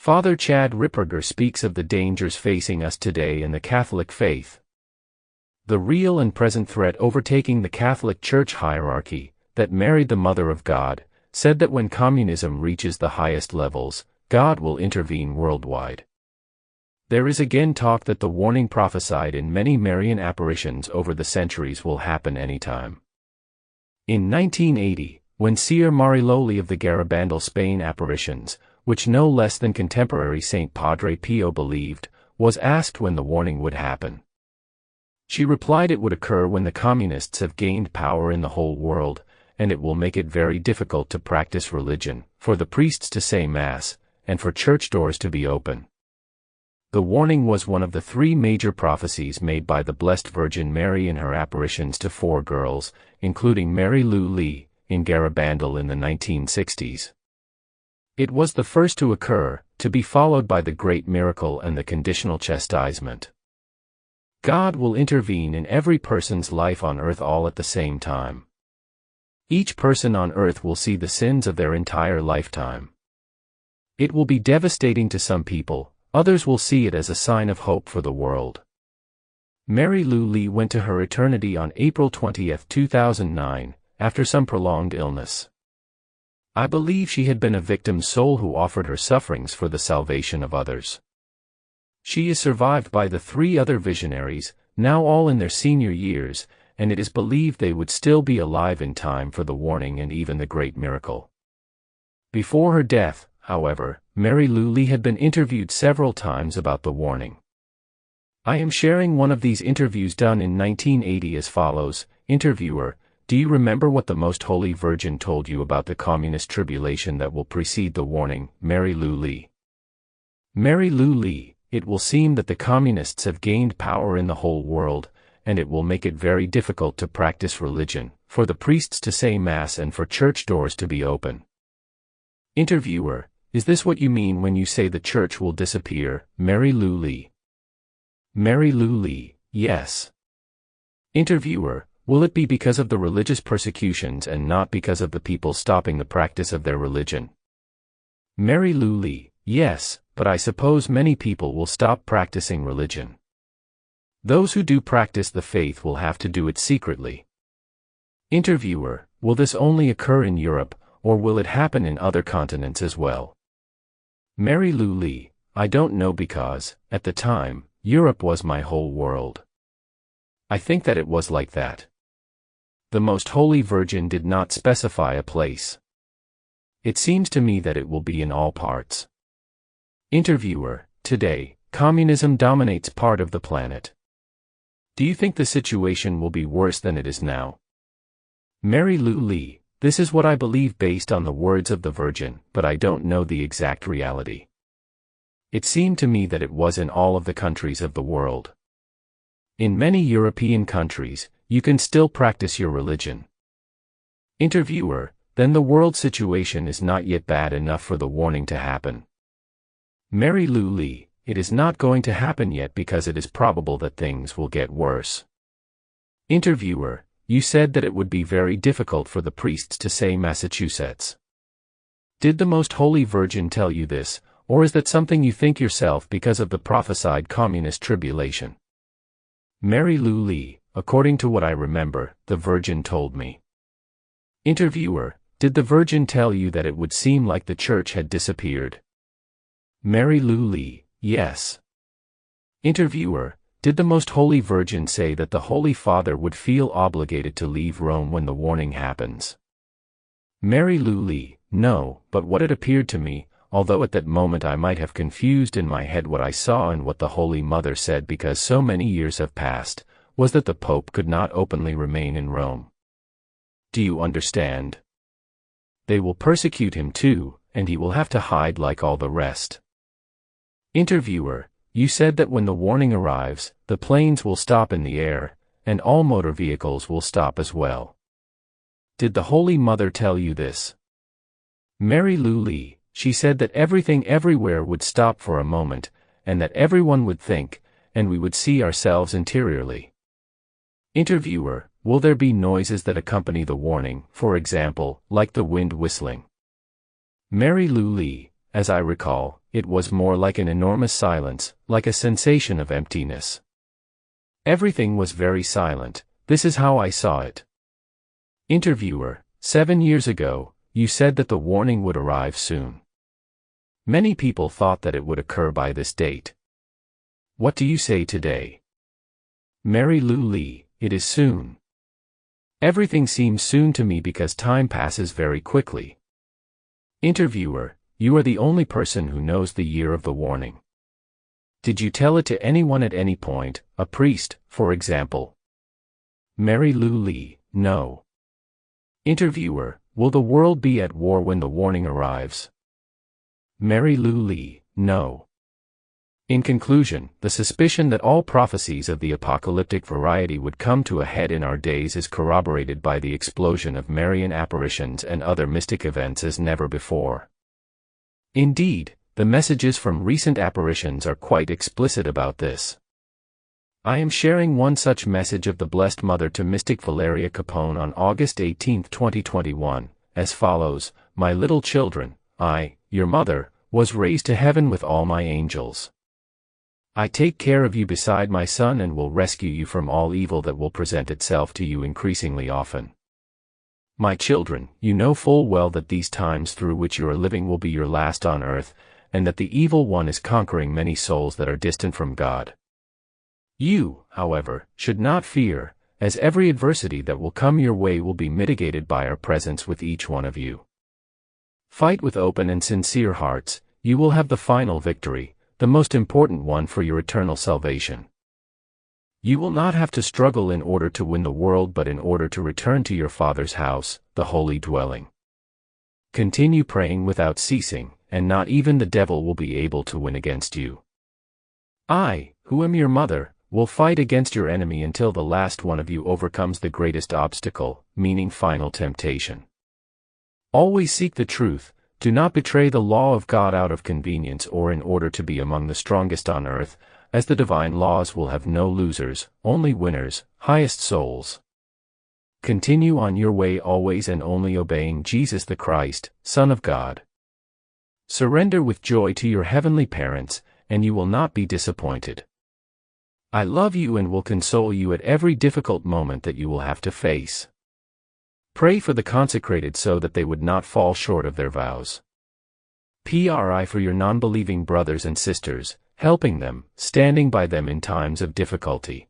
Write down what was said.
Father Chad Ripperger speaks of the dangers facing us today in the Catholic faith. The real and present threat overtaking the Catholic Church hierarchy, that Mary, the Mother of God, said that when communism reaches the highest levels, God will intervene worldwide. There is again talk that the warning prophesied in many Marian apparitions over the centuries will happen anytime. In 1980, when Seer Mariloli of the Garabandal Spain apparitions, which no less than contemporary Saint Padre Pio believed, was asked when the warning would happen. She replied it would occur when the communists have gained power in the whole world, and it will make it very difficult to practice religion, for the priests to say Mass, and for church doors to be open. The warning was one of the three major prophecies made by the Blessed Virgin Mary in her apparitions to four girls, including Mary Lou Lee, in Garabandal in the 1960s. It was the first to occur, to be followed by the great miracle and the conditional chastisement. God will intervene in every person's life on earth all at the same time. Each person on earth will see the sins of their entire lifetime. It will be devastating to some people, others will see it as a sign of hope for the world. Mary Lou Lee went to her eternity on April 20, 2009, after some prolonged illness. I believe she had been a victim soul who offered her sufferings for the salvation of others. She is survived by the three other visionaries, now all in their senior years, and it is believed they would still be alive in time for the warning and even the great miracle. Before her death, however, Mary Lou Lee had been interviewed several times about the warning. I am sharing one of these interviews done in 1980 as follows. Interviewer: do you remember what the Most Holy Virgin told you about the communist tribulation that will precede the warning? Mary Lou Lee. Mary Lou Lee: it will seem that the communists have gained power in the whole world, and it will make it very difficult to practice religion, for the priests to say Mass and for church doors to be open. Interviewer: is this what you mean when you say the church will disappear? Mary Lou Lee. Mary Lou Lee: yes. Interviewer: will it be because of the religious persecutions and not because of the people stopping the practice of their religion? Mary Lou Lee: yes, but I suppose many people will stop practicing religion. Those who do practice the faith will have to do it secretly. Interviewer: will this only occur in Europe, or will it happen in other continents as well? Mary Lou Lee: I don't know because, at the time, Europe was my whole world. I think that it was like that. The Most Holy Virgin did not specify a place. It seems to me that it will be in all parts. Interviewer: today, communism dominates part of the planet. Do you think the situation will be worse than it is now? Mary Lou Lee: this is what I believe based on the words of the Virgin, but I don't know the exact reality. It seemed to me that it was in all of the countries of the world. In many European countries, you can still practice your religion. Interviewer: then the world situation is not yet bad enough for the warning to happen. Mary Lou Lee: it is not going to happen yet because it is probable that things will get worse. Interviewer: you said that it would be very difficult for the priests to say Massachusetts. Did the Most Holy Virgin tell you this, or is that something you think yourself because of the prophesied communist tribulation? Mary Lou Lee: according to what I remember, the Virgin told me. Interviewer: did the Virgin tell you that it would seem like the church had disappeared? Mary Lou Lee: yes. Interviewer: did the Most Holy Virgin say that the Holy Father would feel obligated to leave Rome when the warning happens? Mary Lou Lee: no, but what it appeared to me, although at that moment I might have confused in my head what I saw and what the Holy Mother said because so many years have passed, was that the Pope could not openly remain in Rome. Do you understand? They will persecute him too, and he will have to hide like all the rest. Interviewer: you said that when the warning arrives, the planes will stop in the air, and all motor vehicles will stop as well. Did the Holy Mother tell you this? Mary Lou Lee: she said that everything everywhere would stop for a moment, and that everyone would think, and we would see ourselves interiorly. Interviewer: will there be noises that accompany the warning, for example, like the wind whistling? Mary Lou Lee: as I recall, it was more like an enormous silence, like a sensation of emptiness. Everything was very silent. This is how I saw it. Interviewer: 7 years ago, you said that the warning would arrive soon. Many people thought that it would occur by this date. What do you say today? Mary Lou Lee: it is soon. Everything seems soon to me because time passes very quickly. Interviewer: you are the only person who knows the year of the warning. Did you tell it to anyone at any point, a priest, for example? Mary Lou Lee: no. Interviewer: will the world be at war when the warning arrives? Mary Lou Lee: no. In conclusion, the suspicion that all prophecies of the apocalyptic variety would come to a head in our days is corroborated by the explosion of Marian apparitions and other mystic events as never before. Indeed, the messages from recent apparitions are quite explicit about this. I am sharing one such message of the Blessed Mother to Mystic Valeria Capone on August 18, 2021, as follows: My little children, I, your mother, was raised to heaven with all my angels. I take care of you beside my Son and will rescue you from all evil that will present itself to you increasingly often. My children, you know full well that these times through which you are living will be your last on earth, and that the evil one is conquering many souls that are distant from God. You, however, should not fear, as every adversity that will come your way will be mitigated by our presence with each one of you. Fight with open and sincere hearts. You will have the final victory, the most important one for your eternal salvation. You will not have to struggle in order to win the world but in order to return to your Father's house, the holy dwelling. Continue praying without ceasing, and not even the devil will be able to win against you. I, who am your mother, will fight against your enemy until the last one of you overcomes the greatest obstacle, meaning final temptation. Always seek the truth. Do not betray the law of God out of convenience or in order to be among the strongest on earth, as the divine laws will have no losers, only winners, highest souls. Continue on your way always and only obeying Jesus the Christ, Son of God. Surrender with joy to your heavenly parents, and you will not be disappointed. I love you and will console you at every difficult moment that you will have to face. Pray for the consecrated so that they would not fall short of their vows. Pray for your non-believing brothers and sisters, helping them, standing by them in times of difficulty.